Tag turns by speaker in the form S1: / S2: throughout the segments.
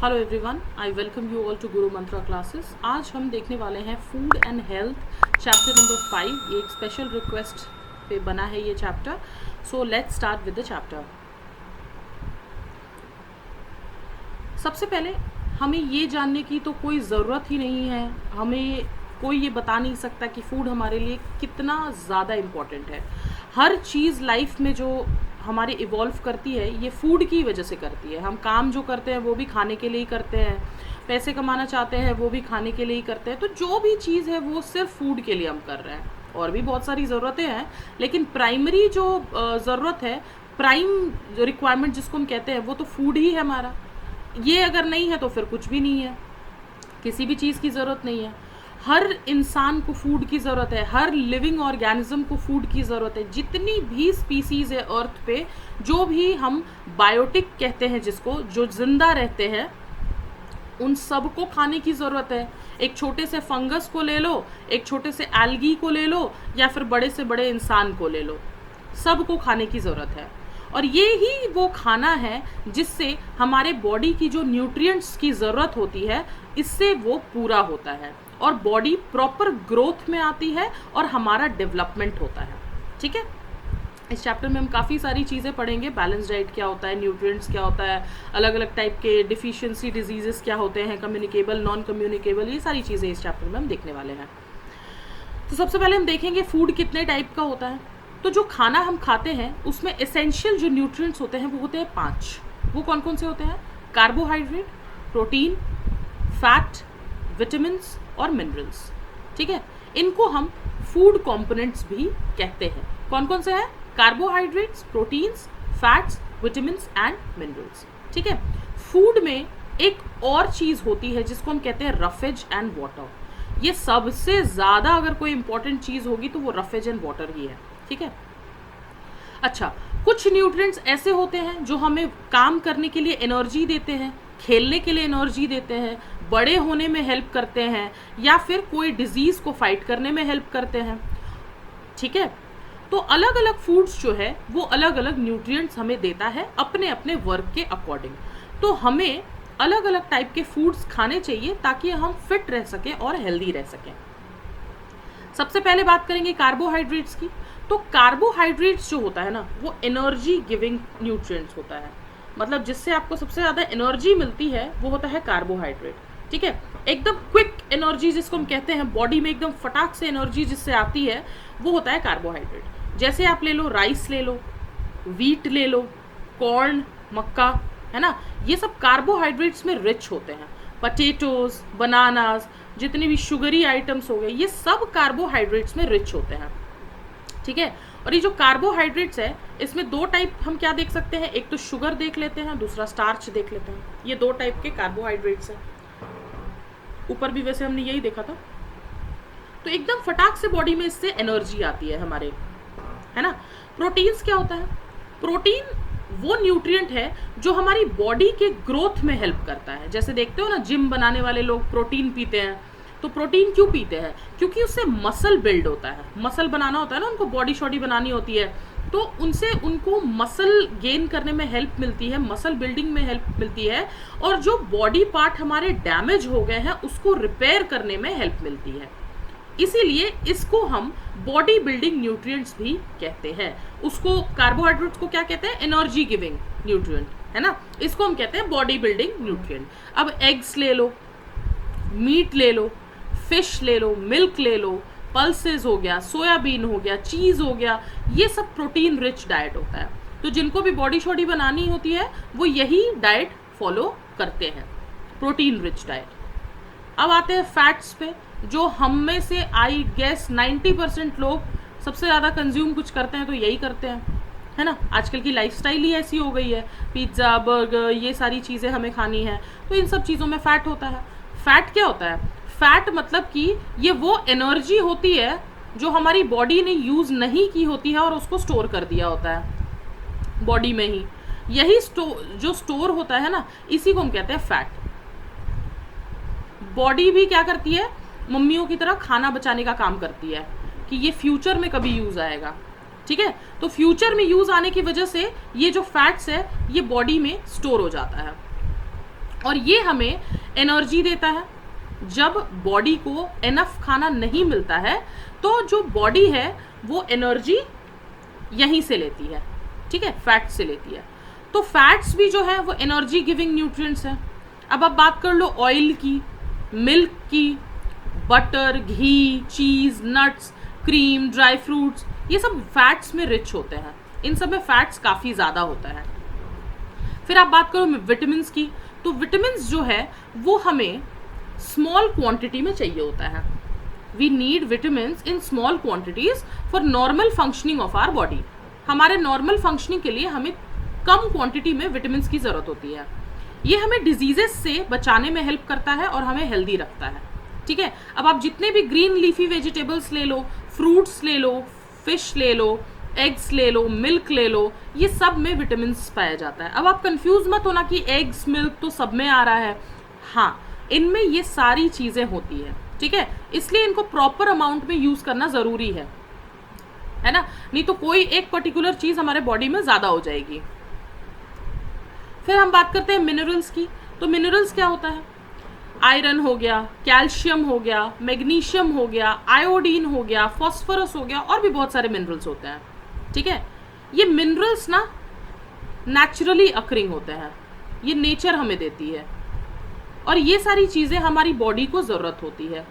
S1: Hello everyone, I welcome you all to Guru Mantra classes. आज हम देखने वाले हैं food and health chapter number 5। ये एक स्पेशल रिक्वेस्ट पे बना है ये chapter. So let's start with the chapter. सबसे पहले हमें ये जानने की तो कोई ज़रूरत ही नहीं है, हमें कोई ये बता नहीं सकता कि फूड हमारे लिए कितना ज़्यादा इम्पोर्टेंट है। हर चीज़ लाइफ में जो हमारी इवॉल्व करती है ये फूड की वजह से करती है। हम काम जो करते हैं वो भी खाने के लिए ही करते हैं, पैसे कमाना चाहते हैं वो भी खाने के लिए ही करते हैं। तो जो भी चीज़ है वो सिर्फ फूड के लिए हम कर रहे हैं। और भी बहुत सारी ज़रूरतें हैं, लेकिन प्राइमरी जो ज़रूरत है, प्राइम रिक्वायरमेंट जिसको हम कहते हैं, वो तो फूड ही है हमारा। ये अगर नहीं है तो फिर कुछ भी नहीं है, किसी भी चीज़ की ज़रूरत नहीं है। हर इंसान को फूड की ज़रूरत है, हर लिविंग ऑर्गेनिज्म को फूड की ज़रूरत है। जितनी भी स्पीसीज़ है अर्थ पे, जो भी हम बायोटिक कहते हैं जिसको, जो जिंदा रहते हैं, उन सबको खाने की ज़रूरत है। एक छोटे से फंगस को ले लो, एक छोटे से एल्गी को ले लो, या फिर बड़े से बड़े इंसान को ले लो, सबको खाने की ज़रूरत है। और ये ही वो खाना है जिससे हमारे बॉडी की जो न्यूट्रिएंट्स की ज़रूरत होती है, इससे वो पूरा होता है और बॉडी प्रॉपर ग्रोथ में आती है और हमारा डेवलपमेंट होता है। ठीक है, इस चैप्टर में हम काफ़ी सारी चीज़ें पढ़ेंगे। बैलेंस डाइट क्या होता है, न्यूट्रिएंट्स क्या होता है, अलग अलग टाइप के डिफिशियंसी डिजीजेस क्या होते हैं, कम्युनिकेबल नॉन कम्युनिकेबल, ये सारी चीज़ें इस चैप्टर में हम देखने वाले हैं। तो सबसे पहले हम देखेंगे फूड कितने टाइप का होता है। तो जो खाना हम खाते हैं उसमें एसेंशियल जो न्यूट्रिएंट्स होते हैं वो होते हैं 5। वो कौन कौन से होते हैं? कार्बोहाइड्रेट, प्रोटीन, फैट, विटामिन्स और मिनरल्स। ठीक है, इनको हम फूड कंपोनेंट्स भी कहते हैं। कौन कौन से हैं? Carbohydrates, proteins, fats, vitamins and minerals. ठीक है, फूड में एक और चीज़ होती है जिसको हम कहते हैं रफेज एंड वाटर। ये सबसे ज़्यादा अगर कोई इंपॉर्टेंट चीज़ होगी तो वो रफेज एंड वाटर ही है। ठीक है, अच्छा, कुछ न्यूट्रिएंट्स ऐसे होते हैं जो हमें काम करने के लिए एनर्जी देते हैं, खेलने के लिए एनर्जी देते हैं, बड़े होने में हेल्प करते हैं, या फिर कोई डिजीज़ को फाइट करने में हेल्प करते हैं। ठीक है, तो अलग अलग फूड्स जो है वो अलग अलग न्यूट्रिएंट्स हमें देता है अपने अपने वर्क के अकॉर्डिंग। तो हमें अलग अलग टाइप के फूड्स खाने चाहिए ताकि हम फिट रह सकें और हेल्दी रह सकें। सबसे पहले बात करेंगे कार्बोहाइड्रेट्स की। तो कार्बोहाइड्रेट्स जो होता है ना, वो एनर्जी गिविंग न्यूट्रिएंट्स होता है। मतलब जिससे आपको सबसे ज़्यादा एनर्जी मिलती है वो होता है कार्बोहाइड्रेट। ठीक है, एकदम क्विक एनर्जी जिसको हम कहते हैं, बॉडी में एकदम फटाक से एनर्जी जिससे आती है, वो होता है कार्बोहाइड्रेट। जैसे आप ले लो राइस, ले लो वीट, ले लो कॉर्न, मक्का, है ना, ये सब कार्बोहाइड्रेट्स में रिच होते हैं। पटेटोज, बनानास, जितनी भी शुगरी आइटम्स हो गए, ये सब कार्बोहाइड्रेट्स में रिच होते हैं। ठीक है, और ये जो कार्बोहाइड्रेट्स है इसमें 2 टाइप हम क्या देख सकते हैं, एक तो शुगर देख लेते हैं, दूसरा स्टार्च देख लेते हैं। ये 2 टाइप के कार्बोहाइड्रेट्स हैं। ऊपर भी वैसे हमने यही देखा था। तो एकदम फटाक से बॉडी में इससे एनर्जी आती है हमारे, है ना। प्रोटीन्स क्या होता है? प्रोटीन वो न्यूट्रिएंट है जो हमारी बॉडी के ग्रोथ में हेल्प करता है। जैसे देखते हो ना, जिम बनाने वाले लोग प्रोटीन पीते हैं। तो प्रोटीन क्यों पीते हैं? क्योंकि उससे मसल बिल्ड होता है, मसल बनाना होता है ना, उनको बॉडी शॉडी बनानी होती है, तो उनसे उनको मसल गेन करने में हेल्प मिलती है, मसल बिल्डिंग में हेल्प मिलती है, और जो बॉडी पार्ट हमारे डैमेज हो गए हैं उसको रिपेयर करने में हेल्प मिलती है। इसीलिए इसको हम बॉडी बिल्डिंग न्यूट्रिएंट्स भी कहते हैं। उसको, कार्बोहाइड्रेट्स को क्या कहते हैं? एनर्जी गिविंग न्यूट्रिएंट, है ना। इसको हम कहते हैं बॉडी बिल्डिंग न्यूट्रिएंट। अब एग्स ले लो, मीट ले लो, फिश ले लो, मिल्क ले लो, पल्सेस हो गया, सोयाबीन हो गया, चीज़ हो गया, ये सब प्रोटीन रिच डाइट होता है। तो जिनको भी बॉडी शॉडी बनानी होती है वो यही डाइट फॉलो करते हैं, प्रोटीन रिच डाइट। अब आते हैं फैट्स पे, जो हम में से आई गेस 90% लोग सबसे ज़्यादा कंज्यूम कुछ करते हैं तो यही करते हैं, है ना। आजकल की लाइफस्टाइल ही ऐसी हो गई है, पिज्ज़ा, बर्गर, ये सारी चीज़ें हमें खानी है, तो इन सब चीज़ों में फ़ैट होता है। फ़ैट क्या होता है? फैट मतलब कि ये वो एनर्जी होती है जो हमारी बॉडी ने यूज़ नहीं की होती है और उसको स्टोर कर दिया होता है बॉडी में ही। यही जो स्टोर होता है ना, इसी को हम कहते हैं फैट। बॉडी भी क्या करती है? मम्मियों की तरह खाना बचाने का काम करती है कि ये फ्यूचर में कभी यूज़ आएगा। ठीक है, तो फ्यूचर में यूज़ आने की वजह से ये जो फैट्स है ये बॉडी में स्टोर हो जाता है। और ये हमें एनर्जी देता है। जब बॉडी को एनफ खाना नहीं मिलता है तो जो बॉडी है वो एनर्जी यहीं से लेती है, ठीक है, फैट से लेती है। तो फैट्स भी जो है वो एनर्जी गिविंग न्यूट्रिएंट्स हैं। अब आप बात कर लो ऑयल की, मिल्क की, बटर, घी, चीज, नट्स, क्रीम, ड्राई फ्रूट्स, ये सब फैट्स में रिच होते हैं। इन सब में फैट्स काफ़ी ज़्यादा होता है। फिर आप बात करो विटामिन्स की, तो विटामिन्स जो है वो हमें स्मॉल क्वांटिटी में चाहिए होता है। We need vitamins in small quantities for normal functioning of our body. हमारे नॉर्मल फंक्शनिंग के लिए हमें कम क्वांटिटी में विटामिन्स की ज़रूरत होती है। ये हमें डिजीजेस से बचाने में हेल्प करता है और हमें हेल्दी रखता है, ठीक है। अब आप जितने भी ग्रीन लीफी वेजिटेबल्स ले लो, फ्रूट्स ले लो, फिश ले लो, एग्स ले लो, मिल्क ले लो, ये सब में विटामिन पाया जाता है। अब आप कंफ्यूज मत होना कि एग्स मिल्क तो सब में आ रहा है, हाँ इनमें ये सारी चीज़ें होती है, ठीक है। इसलिए इनको प्रॉपर अमाउंट में यूज़ करना ज़रूरी है ना, नहीं तो कोई एक पर्टिकुलर चीज़ हमारे बॉडी में ज़्यादा हो जाएगी। फिर हम बात करते हैं मिनरल्स की, तो मिनरल्स क्या होता है? आयरन हो गया, कैल्शियम हो गया, मैग्नीशियम हो गया, आयोडीन हो गया, फॉस्फोरस हो गया, और भी बहुत सारे मिनरल्स होते हैं, ठीक है। ये मिनरल्स ना नेचुरली अकरिंग होते हैं, ये नेचर हमें देती है, और ये सारी चीज़ें हमारी बॉडी को ज़रूरत होती है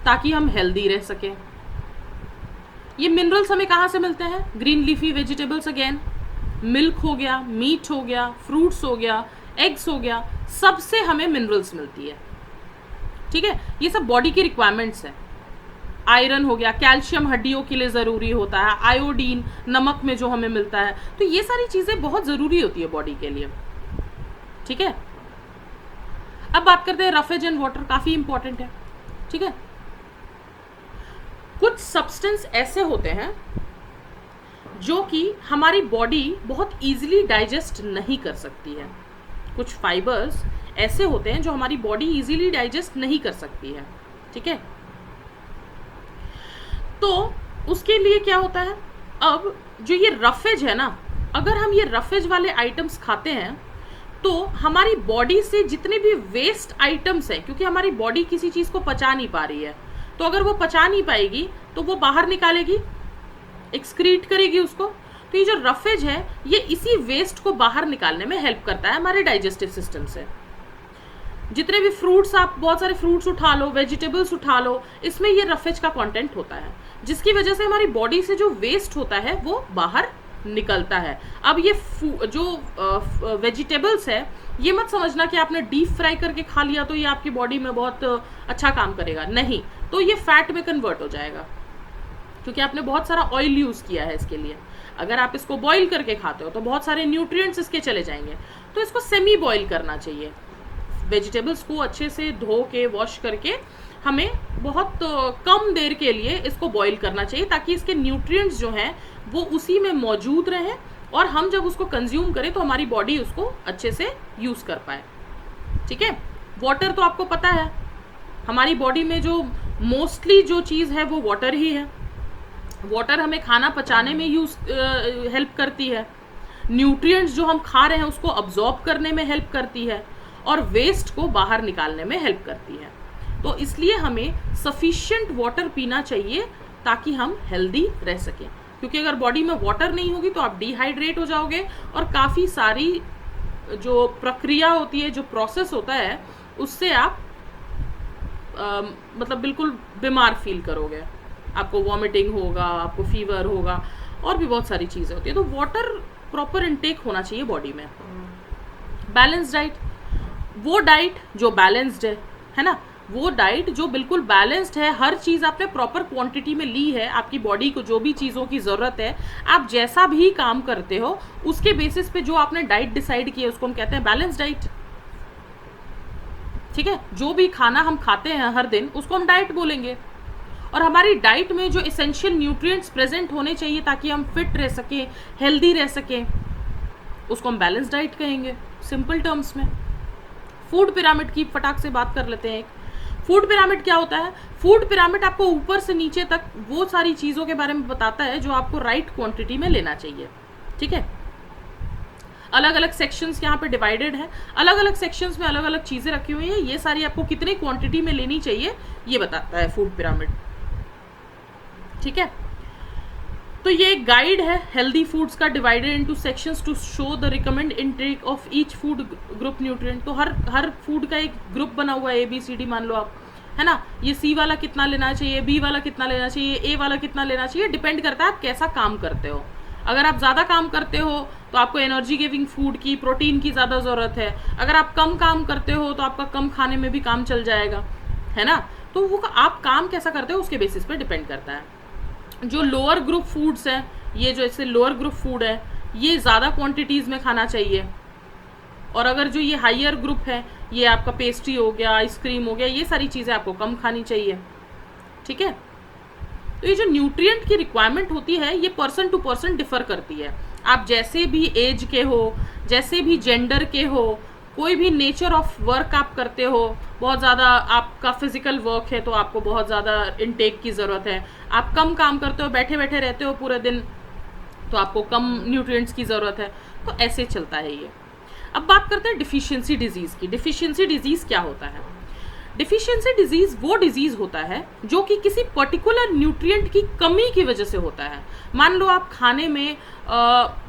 S1: ताकि हम हेल्दी रह सकें। ये मिनरल्स हमें कहाँ से मिलते हैं? Green leafy vegetables again, milk हो गया, मीट हो गया, फ्रूट्स हो गया, एग्स हो गया, सबसे हमें मिनरल्स मिलती है, ठीक है। ये सब बॉडी की रिक्वायरमेंट्स है। आयरन हो गया, कैल्शियम हड्डियों के लिए ज़रूरी होता है, आयोडीन नमक में जो हमें मिलता है, तो ये सारी चीज़ें बहुत ज़रूरी होती है बॉडी के लिए, ठीक है। अब बात करते हैं रफेज एंड वाटर, काफ़ी इंपॉर्टेंट है, ठीक है। कुछ सब्सटेंस ऐसे होते हैं जो कि हमारी बॉडी बहुत इजीली डाइजेस्ट नहीं कर सकती है। कुछ फाइबर्स ऐसे होते हैं जो हमारी बॉडी इजीली डाइजेस्ट नहीं कर सकती है, ठीक है। तो उसके लिए क्या होता है, अब जो ये रफेज है ना, अगर हम ये रफेज वाले आइटम्स खाते हैं तो हमारी बॉडी से जितने भी वेस्ट आइटम्स हैं, क्योंकि हमारी बॉडी किसी चीज़ को पचा नहीं पा रही है, तो अगर वो पचा नहीं पाएगी तो वो बाहर निकालेगी, एक्सक्रीट करेगी उसको। तो ये जो रफेज है ये इसी वेस्ट को बाहर निकालने में हेल्प करता है हमारे डाइजेस्टिव सिस्टम से। जितने भी फ्रूट्स, आप बहुत सारे फ्रूट्स उठा लो, वेजिटेबल्स उठा लो, इसमें ये रफेज का कंटेंट होता है, जिसकी वजह से हमारी बॉडी से जो वेस्ट होता है वो बाहर निकलता है। अब ये जो वेजिटेबल्स है, ये मत समझना कि आपने डीप फ्राई करके खा लिया तो ये आपकी बॉडी में बहुत अच्छा काम करेगा, नहीं, तो ये फैट में कन्वर्ट हो जाएगा क्योंकि आपने बहुत सारा ऑयल यूज़ किया है इसके लिए। अगर आप इसको बॉईल करके खाते हो तो बहुत सारे न्यूट्रिएंट्स इसके चले जाएंगे, तो इसको सेमी बॉईल करना चाहिए। वेजिटेबल्स को अच्छे से धो के वॉश करके हमें बहुत कम देर के लिए इसको बॉईल करना चाहिए ताकि इसके न्यूट्रिएंट्स जो हैं वो उसी में मौजूद रहें और हम जब उसको कंज्यूम करें तो हमारी बॉडी उसको अच्छे से यूज़ कर पाए, ठीक है। वाटर तो आपको पता है, हमारी बॉडी में जो मोस्टली जो चीज़ है वो वाटर ही है। वाटर हमें खाना पचाने में हेल्प करती है, न्यूट्रिएंट्स जो हम खा रहे हैं उसको अब्जॉर्ब करने में हेल्प करती है, और वेस्ट को बाहर निकालने में हेल्प करती है। तो इसलिए हमें सफिशिएंट वाटर पीना चाहिए ताकि हम हेल्दी रह सकें, क्योंकि अगर बॉडी में वाटर नहीं होगी तो आप डिहाइड्रेट हो जाओगे और काफ़ी सारी जो प्रक्रिया होती है, जो प्रोसेस होता है, उससे आप मतलब बिल्कुल बीमार फील करोगे, आपको वॉमिटिंग होगा, आपको फीवर होगा, और भी बहुत सारी चीज़ें होती है। तो वाटर प्रॉपर इनटेक होना चाहिए बॉडी में। बैलेंस डाइट, वो डाइट जो बैलेंस्ड है ना, वो डाइट जो बिल्कुल बैलेंस्ड है, हर चीज़ आपने प्रॉपर क्वांटिटी में ली है, आपकी बॉडी को जो भी चीज़ों की ज़रूरत है, आप जैसा भी काम करते हो उसके बेसिस पे जो आपने डाइट डिसाइड की है उसको हम कहते हैं बैलेंस डाइट, ठीक है। जो भी खाना हम खाते हैं हर दिन उसको हम डाइट बोलेंगे, और हमारी डाइट में जो एसेंशियल न्यूट्रिएंट्स प्रेजेंट होने चाहिए ताकि हम फिट रह सकें, हेल्दी रह सकें, उसको हम बैलेंस डाइट कहेंगे सिंपल टर्म्स में। फूड पिरामिड की फटाक से बात कर लेते हैं। एक फूड पिरामिड क्या होता है? फूड पिरामिड आपको ऊपर से नीचे तक वो सारी चीज़ों के बारे में बताता है जो आपको राइट क्वांटिटी में लेना चाहिए, ठीक है। अलग अलग सेक्शंस यहाँ पे डिवाइडेड है, अलग अलग सेक्शंस में अलग अलग चीज़ें रखी हुई हैं। ये सारी आपको कितनी क्वांटिटी में लेनी चाहिए ये बताता है फूड पिरामिड। ठीक है, तो ये एक गाइड है हेल्दी फूड्स का, divided into sections to show the recommend intake of each food group nutrient. तो हर फूड का एक ग्रुप बना हुआ है, ABCD मान लो आप, है ना। ये C वाला कितना लेना चाहिए, B वाला कितना लेना चाहिए, A वाला कितना लेना चाहिए, डिपेंड करता है आप कैसा काम करते हो। अगर आप ज़्यादा काम करते हो तो आपको एनर्जी गिविंग फूड की, प्रोटीन की ज़्यादा ज़रूरत है। अगर आप कम काम करते हो तो आपका कम खाने में भी काम चल जाएगा, है ना। तो वो आप काम कैसा करते हो उसके बेसिस पे डिपेंड करता है। जो लोअर ग्रुप फूड्स हैं, ये जो ऐसे लोअर ग्रुप फूड है, ये ज़्यादा क्वांटिटीज़ में खाना चाहिए। और अगर जो ये हायर ग्रुप है, ये आपका पेस्ट्री हो गया, आइसक्रीम हो गया, ये सारी चीज़ें आपको कम खानी चाहिए। ठीक है, तो ये जो न्यूट्रिएंट की रिक्वायरमेंट होती है ये पर्सन टू पर्सन डिफर करती है। आप जैसे भी एज के हो, जैसे भी जेंडर के हो, कोई भी नेचर ऑफ वर्क आप करते हो, बहुत ज़्यादा आपका फिजिकल वर्क है तो आपको बहुत ज़्यादा इनटेक की ज़रूरत है। आप कम काम करते हो, बैठे बैठे रहते हो पूरे दिन, तो आपको कम न्यूट्रिएंट्स की ज़रूरत है। तो ऐसे चलता है ये। अब बात करते हैं डिफिशियंसी डिजीज़ की। डिफिशियंसी डिजीज़ क्या होता है? डिफिशियंसी डिजीज़ वो डिजीज़ होता है जो कि किसी पर्टिकुलर न्यूट्रिएंट की कमी की वजह से होता है। मान लो आप खाने में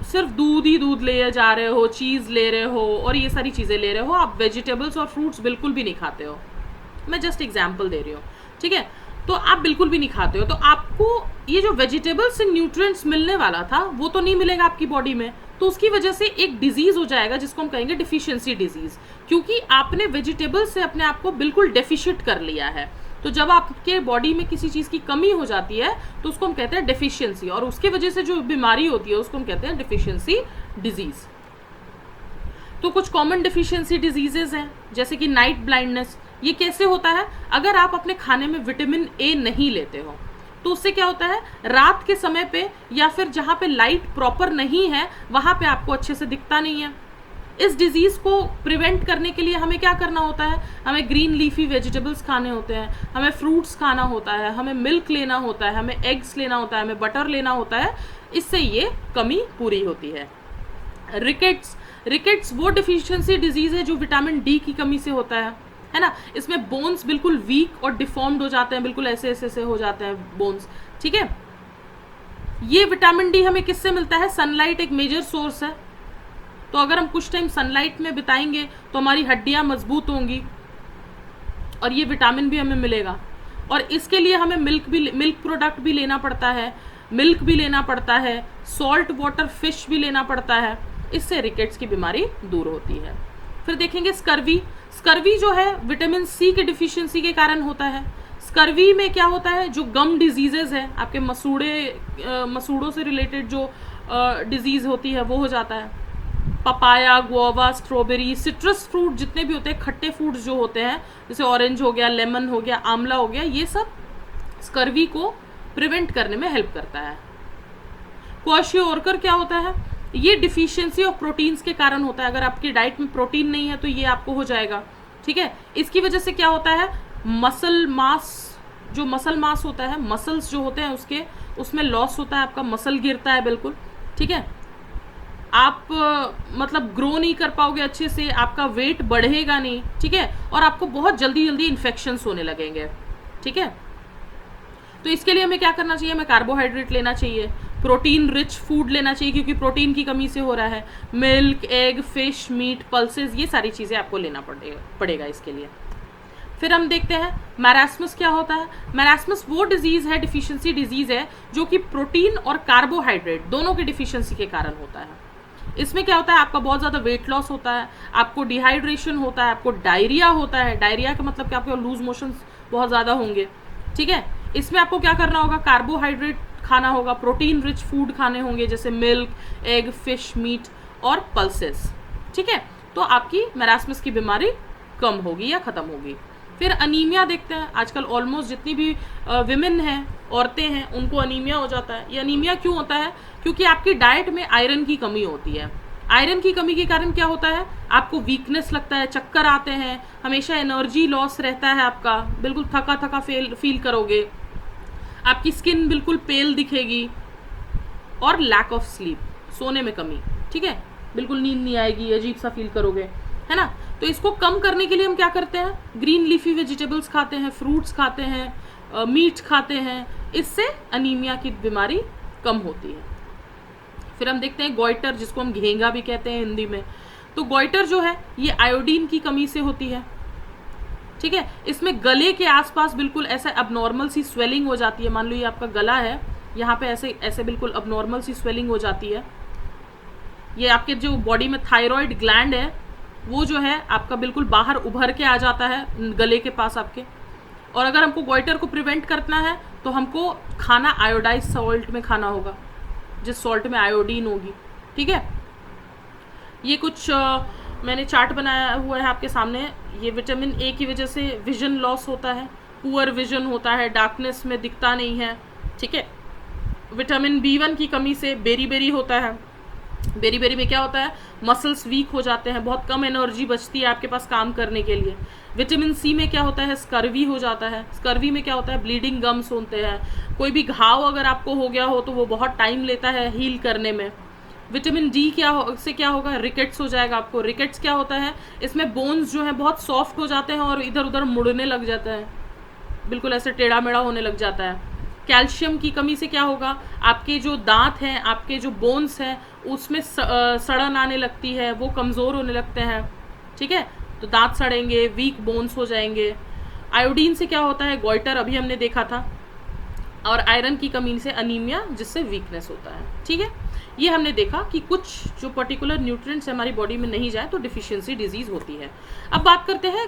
S1: सिर्फ दूध ही दूध ले जा रहे हो, चीज़ ले रहे हो और ये सारी चीज़ें ले रहे हो, आप वेजिटेबल्स और फ्रूट्स बिल्कुल भी नहीं खाते हो। मैं जस्ट एग्जाम्पल दे रही हूँ, ठीक है। तो आप बिल्कुल भी नहीं खाते हो, तो आपको ये जो वेजिटेबल्स से न्यूट्रिएंट्स मिलने वाला था वो तो नहीं मिलेगा आपकी बॉडी में। तो उसकी वजह से एक डिजीज़ हो जाएगा जिसको हम कहेंगे डिफिशियंसी डिजीज़, क्योंकि आपने वेजिटेबल से अपने आप को बिल्कुल डेफिशिएट कर लिया है। तो जब आपके बॉडी में किसी चीज़ की कमी हो जाती है तो उसको हम कहते हैं डेफिशिएंसी, और उसके वजह से जो बीमारी होती है उसको हम कहते हैं डिफिशियंसी डिजीज़। तो कुछ कॉमन डिफिशियंसी डिजीजेज हैं जैसे कि नाइट ब्लाइंडनेस। ये कैसे होता है? अगर आप अपने खाने में विटामिन ए नहीं लेते हो तो उससे क्या होता है, रात के समय पे या फिर जहाँ पे लाइट प्रॉपर नहीं है वहाँ पे आपको अच्छे से दिखता नहीं है। इस डिजीज़ को प्रिवेंट करने के लिए हमें क्या करना होता है? हमें ग्रीन लीफी वेजिटेबल्स खाने होते हैं, हमें फ्रूट्स खाना होता है, हमें मिल्क लेना होता है, हमें एग्स लेना होता है, हमें बटर लेना होता है। इससे ये कमी पूरी होती है। रिकेट्स वो डिफिशियंसी डिजीज़ है जो विटामिन डी की कमी से होता है ना। इसमें बोन्स बिल्कुल वीक और डिफॉर्म्ड हो जाते हैं, बिल्कुल ऐसे ऐसे हो जाते हैं बोन्स, ठीक है। ये विटामिन डी हमें किससे मिलता है? सनलाइट एक मेजर सोर्स है। तो अगर हम कुछ टाइम सनलाइट में बिताएंगे तो हमारी हड्डियां मजबूत होंगी और ये विटामिन भी हमें मिलेगा। और इसके लिए हमें मिल्क प्रोडक्ट भी लेना पड़ता है, मिल्क भी लेना पड़ता है, सॉल्ट वाटर फिश भी लेना पड़ता है। इससे रिकेट्स की बीमारी दूर होती है। फिर देखेंगे स्कर्वी जो है विटामिन सी के डिफिशियंसी के कारण होता है। स्कर्वी में क्या होता है, जो गम डिजीजेज है, आपके मसूड़ों से रिलेटेड जो डिजीज होती है वो हो जाता है। Papaya, guava, strawberry, citrus fruit जितने भी होते हैं, खट्टे फ्रूट्स जो होते हैं जैसे ऑरेंज हो गया, लेमन हो गया, आंवला हो गया, ये सब स्कर्वी को प्रिवेंट करने में हेल्प करता है। क्वाशियोर्कर क्या होता है? ये डिफिशियंसी ऑफ प्रोटीन्स के कारण होता है। अगर आपकी डाइट में प्रोटीन नहीं है तो ये आपको हो जाएगा, ठीक है। इसकी वजह से क्या होता है, मसल मास होता है, मसल्स जो होते हैं उसमें लॉस होता है, आपका मसल गिरता है बिल्कुल, ठीक है। आप मतलब ग्रो नहीं कर पाओगे अच्छे से, आपका वेट बढ़ेगा नहीं, ठीक है, और आपको बहुत जल्दी इन्फेक्शंस होने लगेंगे, ठीक है। तो इसके लिए हमें क्या करना चाहिए? हमें कार्बोहाइड्रेट लेना चाहिए, प्रोटीन रिच फूड लेना चाहिए क्योंकि प्रोटीन की कमी से हो रहा है। Milk, egg, fish, meat, pulses, ये सारी चीज़ें आपको लेना पड़ेगा इसके लिए। फिर हम देखते हैं मैरास्मस क्या होता है। मैरास्मस वो डिजीज़ है, डिफिशियंसी डिजीज़ है जो कि प्रोटीन और कार्बोहाइड्रेट दोनों की डिफिशियंसी के कारण होता है। इसमें क्या होता है, आपका बहुत ज़्यादा वेट लॉस होता है, आपको डिहाइड्रेशन होता है, आपको डायरिया होता है। डायरिया का मतलब कि आपके लूज मोशंस बहुत ज़्यादा होंगे, ठीक है। इसमें आपको क्या करना होगा, कार्बोहाइड्रेट खाना होगा, प्रोटीन रिच फूड खाने होंगे जैसे मिल्क, एग, फिश, मीट और पल्सेस, ठीक है। तो आपकी मैरास्मस की बीमारी कम होगी या ख़त्म होगी। फिर अनीमिया देखते हैं। आजकल ऑलमोस्ट जितनी भी विमेन हैं, औरतें हैं, उनको अनीमिया हो जाता है। ये अनीमिया क्यों होता है? क्योंकि आपकी डाइट में आयरन की कमी होती है। आयरन की कमी के कारण क्या होता है, आपको वीकनेस लगता है, चक्कर आते हैं, हमेशा एनर्जी लॉस रहता है, आपका बिल्कुल थका फील करोगे, आपकी स्किन बिल्कुल पेल दिखेगी, और लैक ऑफ स्लीप, सोने में कमी, ठीक है। बिल्कुल नींद नहीं आएगी, अजीब सा फील करोगे, है ना। तो इसको कम करने के लिए हम क्या करते हैं, ग्रीन लीफी वेजिटेबल्स खाते हैं, फ्रूट्स खाते हैं, मीट खाते हैं, इससे अनीमिया की बीमारी कम होती है। फिर हम देखते हैं गोइटर, जिसको हम घेंगा भी कहते हैं हिंदी में। तो गोइटर जो है ये आयोडीन की कमी से होती है, ठीक है। इसमें गले के आसपास बिल्कुल ऐसा अबनॉर्मल सी स्वेलिंग हो जाती है। मान लो ये आपका गला है, यहाँ पे ऐसे ऐसे बिल्कुल अबनॉर्मल सी स्वेलिंग हो जाती है। ये आपके जो बॉडी में थायराइड ग्लैंड है वो जो है आपका बिल्कुल बाहर उभर के आ जाता है गले के पास आपके। और अगर हमको गोइटर को प्रिवेंट करना है तो हमको खाना आयोडाइज सॉल्ट में खाना होगा, जिस सॉल्ट में आयोडीन होगी, ठीक है। ये कुछ मैंने चार्ट बनाया हुआ है आपके सामने। ये विटामिन ए की वजह से विजन लॉस होता है, पुअर विजन होता है, डार्कनेस में दिखता नहीं है, ठीक है। विटामिन B1 की कमी से बेरी होता है। बेरी में क्या होता है, मसल्स वीक हो जाते हैं, बहुत कम एनर्जी बचती है आपके पास काम करने के लिए। विटामिन सी में क्या होता है, स्कर्वी हो जाता है। स्कर्वी में क्या होता है, ब्लीडिंग गम्स होते हैं। कोई भी घाव अगर आपको हो गया हो तो वो बहुत टाइम लेता है हील करने में। विटामिन डी क्या होगा, रिकेट्स हो जाएगा आपको। रिकेट्स क्या होता है, इसमें बोन्स जो है बहुत सॉफ्ट हो जाते हैं और इधर उधर मुड़ने लग जाता है, बिल्कुल ऐसे टेढ़ा मेढ़ा होने लग जाता है। कैल्शियम की कमी से क्या होगा, आपके जो दांत हैं, आपके जो बोन्स हैं उसमें सड़न आने लगती है, वो कमज़ोर होने लगते हैं, ठीक है। तो दांत सड़ेंगे, वीक बोन्स हो जाएंगे। आयोडीन से क्या होता है, गोइटर अभी हमने देखा था। और आयरन की कमी से अनीमिया, जिससे वीकनेस होता है, ठीक है। ये हमने देखा कि कुछ जो पर्टिकुलर न्यूट्रिएंट्स हमारी बॉडी में नहीं जाए तो डिफिशियंसी डिजीज़ होती है। अब बात करते हैं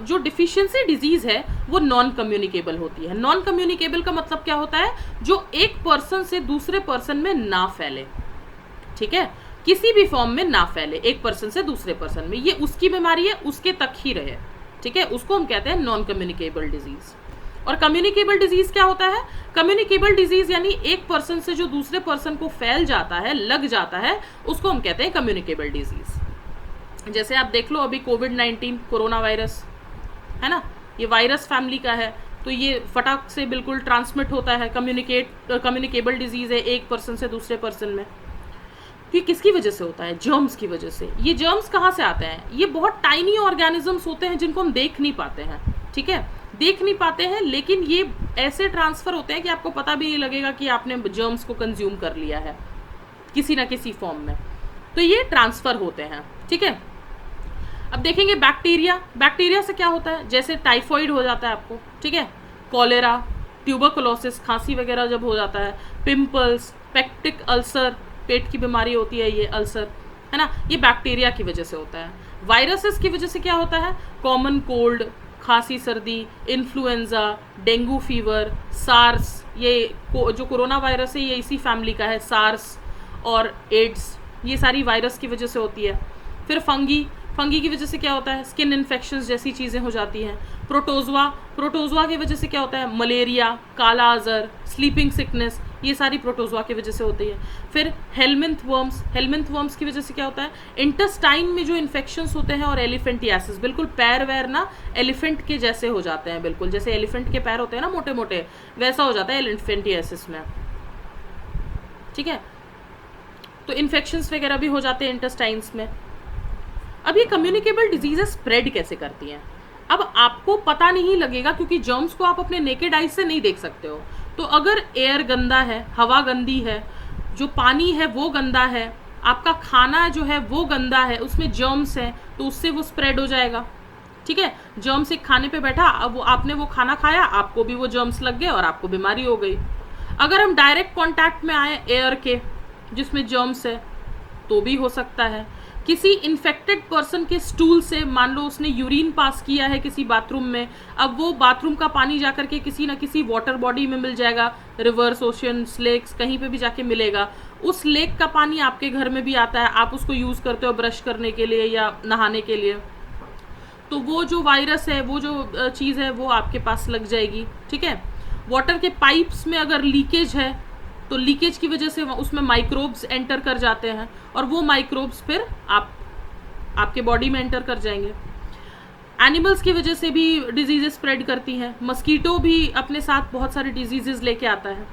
S1: जो डिफिशियंसी डिजीज़ है वो नॉन कम्युनिकेबल होती है। नॉन कम्युनिकेबल का मतलब क्या होता है, जो एक पर्सन से दूसरे पर्सन में ना फैले, ठीक है, किसी भी फॉर्म में ना फैले, एक पर्सन से दूसरे पर्सन में। ये उसकी बीमारी है, उसके तक ही रहे, ठीक है, उसको हम कहते हैं नॉन कम्युनिकेबल डिजीज़। और कम्युनिकेबल डिजीज क्या होता है, कम्युनिकेबल डिजीज यानी एक पर्सन से जो दूसरे पर्सन को फैल जाता है, लग जाता है, उसको हम कहते हैं कम्युनिकेबल डिजीज। जैसे आप देख लो अभी कोविड-19 कोरोना वायरस है ना, ये वायरस फैमिली का है, तो ये फटाक से बिल्कुल ट्रांसमिट होता है, कम्युनिकेबल डिजीज है एक पर्सन से दूसरे पर्सन में। ये किसकी वजह से होता है, जर्म्स की वजह से। ये जर्म्स कहाँ से आते हैं, ये बहुत टाइनी ऑर्गेनिजम्स होते हैं जिनको हम देख नहीं पाते हैं, ठीक है, देख नहीं पाते हैं, लेकिन ये ऐसे ट्रांसफर होते हैं कि आपको पता भी नहीं लगेगा कि आपने जर्म्स को कंज्यूम कर लिया है किसी ना किसी फॉर्म में। तो ये ट्रांसफर होते हैं, ठीक है। अब देखेंगे बैक्टीरिया से क्या होता है, जैसे टाइफॉइड हो जाता है आपको, ठीक है, कॉलेरा, ट्यूबरकुलोसिस, खांसी वगैरह जब हो जाता है, पिंपल्स, पेक्टिक अल्सर, पेट की बीमारी होती है ये अल्सर, है ना, ये बैक्टीरिया की वजह से होता है। वायरसेस की वजह से क्या होता है, कॉमन कोल्ड, खांसी सर्दी, इन्फ्लुएंजा, डेंगू फीवर, सार्स, ये जो कोरोना वायरस है ये इसी फैमिली का है, सार्स और एड्स, ये सारी वायरस की वजह से होती है। फिर फंगी की वजह से क्या होता है, स्किन इन्फेक्शंस जैसी चीज़ें हो जाती हैं। प्रोटोजोआ की वजह से क्या होता है, मलेरिया, काला अजर, स्लीपिंग सिकनेस, ये सारी प्रोटोजोआ की वजह से होती है। फिर हेलमिंथ वर्म्स की वजह से क्या होता है, इंटेस्टाइन में जो इन्फेक्शंस होते हैं, और एलिफेंटियासिस, बिल्कुल पैर वैर ना एलिफेंट के जैसे हो जाते हैं, बिल्कुल जैसे एलिफेंट के पैर होते हैं ना मोटे मोटे, वैसा हो जाता है एलिफेंटियासिस में, ठीक है। तो इन्फेक्शंस वगैरह भी हो जाते हैं इंटेस्टाइन्स में। अब ये कम्युनिकेबल डिजीजेस स्प्रेड कैसे करती हैं, अब आपको पता नहीं लगेगा क्योंकि जर्म्स को आप अपने नेकेड आइज से नहीं देख सकते हो। तो अगर एयर गंदा है, हवा गंदी है, जो पानी है वो गंदा है, आपका खाना जो है वो गंदा है, उसमें जर्म्स हैं, तो उससे वो स्प्रेड हो जाएगा, ठीक है। जर्म्स एक खाने पे बैठा, अब आपने वो खाना खाया, आपको भी वो जर्म्स लग गए और आपको बीमारी हो गई। अगर हम डायरेक्ट कॉन्टैक्ट में आए एयर के जिसमें जर्म्स है तो भी हो सकता है। किसी इन्फेक्टेड पर्सन के स्टूल से, मान लो उसने यूरिन पास किया है किसी बाथरूम में, अब वो बाथरूम का पानी जाकर के किसी ना किसी वाटर बॉडी में मिल जाएगा, रिवर्स, ओशियंस, लेक्स, कहीं पे भी जाके मिलेगा। उस लेक का पानी आपके घर में भी आता है, आप उसको यूज़ करते हो ब्रश करने के लिए या नहाने के लिए, तो वो जो वायरस है, वो जो चीज़ है वो आपके पास लग जाएगी, ठीक है। वाटर के पाइप्स में अगर लीकेज है तो लीकेज की वजह से उसमें माइक्रोब्स एंटर कर जाते हैं और वो माइक्रोब्स फिर आपके बॉडी में एंटर कर जाएंगे। एनिमल्स की वजह से भी डिजीजेस स्प्रेड करती हैं। मस्कीटो भी अपने साथ बहुत सारे डिजीजेस लेके आता है।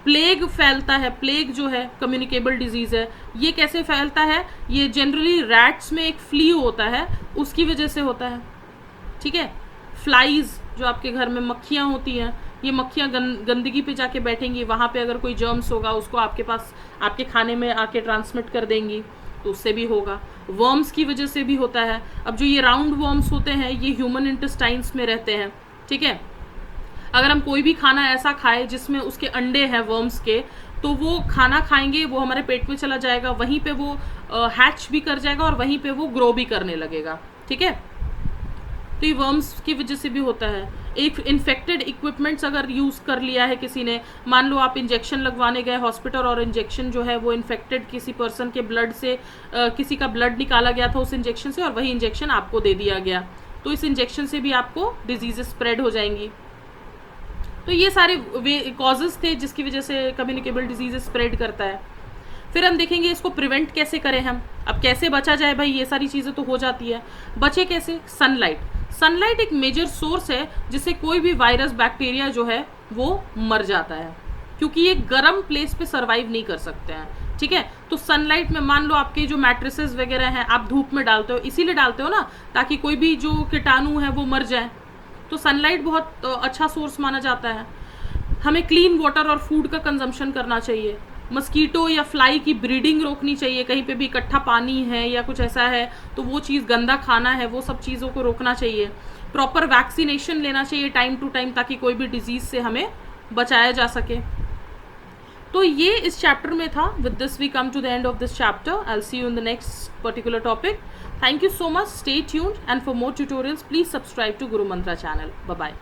S1: प्लेग फैलता है, प्लेग जो है कम्युनिकेबल डिजीज़ है। ये कैसे फैलता है? ये जनरली रैट्स में एक फ्ली होता है, उसकी वजह से होता है, ठीक है। फ्लाइज, जो आपके घर में मक्खियाँ होती हैं, ये मक्खियाँ गंदगी पे जाके बैठेंगी, वहाँ पे अगर कोई जर्म्स होगा उसको आपके पास आपके खाने में आके ट्रांसमिट कर देंगी, तो उससे भी होगा। वर्म्स की वजह से भी होता है। अब जो ये राउंड वर्म्स होते हैं ये ह्यूमन इंटेस्टाइन्स में रहते हैं, ठीक है। अगर हम कोई भी खाना ऐसा खाए जिसमें उसके अंडे हैं वर्म्स के, तो वो खाना खाएंगे, वो हमारे पेट में चला जाएगा, वहीं पे वो हैच भी कर जाएगा और वहीं पे वो ग्रो भी करने लगेगा, ठीक है। तो ये वर्म्स की वजह से भी होता है। एक इन्फेक्टेड इक्विपमेंट्स अगर यूज़ कर लिया है किसी ने, मान लो आप इंजेक्शन लगवाने गए हॉस्पिटल और इंजेक्शन जो है वो इन्फेक्टेड किसी पर्सन के ब्लड से, किसी का ब्लड निकाला गया था उस इंजेक्शन से और वही इंजेक्शन आपको दे दिया गया, तो इस इंजेक्शन से भी आपको डिजीजेस स्प्रेड हो जाएंगी। तो ये सारे कॉजेज थे जिसकी वजह से कम्युनिकेबल डिजीज स्प्रेड करता है। फिर हम देखेंगे इसको प्रिवेंट कैसे करें हम। अब कैसे बचा जाए भाई, ये सारी चीज़ें तो हो जाती है, बचे कैसे? सनलाइट। सनलाइट एक मेजर सोर्स है जिससे कोई भी वायरस बैक्टीरिया जो है वो मर जाता है, क्योंकि ये गर्म प्लेस पे सरवाइव नहीं कर सकते हैं, ठीक है। तो सनलाइट में मान लो आपके जो मैट्रेसेस वगैरह हैं आप धूप में डालते हो, इसीलिए डालते हो ना ताकि कोई भी जो कीटाणु है वो मर जाए। तो सनलाइट बहुत अच्छा सोर्स माना जाता है। हमें क्लीन वाटर और फूड का कंजम्पशन करना चाहिए। मस्कीटो या फ्लाई की ब्रीडिंग रोकनी चाहिए। कहीं पे भी इकट्ठा पानी है या कुछ ऐसा है तो वो चीज़, गंदा खाना है, वो सब चीज़ों को रोकना चाहिए। प्रॉपर वैक्सीनेशन लेना चाहिए टाइम टू टाइम, ताकि कोई भी डिजीज़ से हमें बचाया जा सके। तो ये इस चैप्टर में था। With this we come to the end of this chapter. I will see you in the next particular topic. Thank you so much. Stay tuned, and for more tutorials please subscribe to Guru Mantra channel. Bye bye.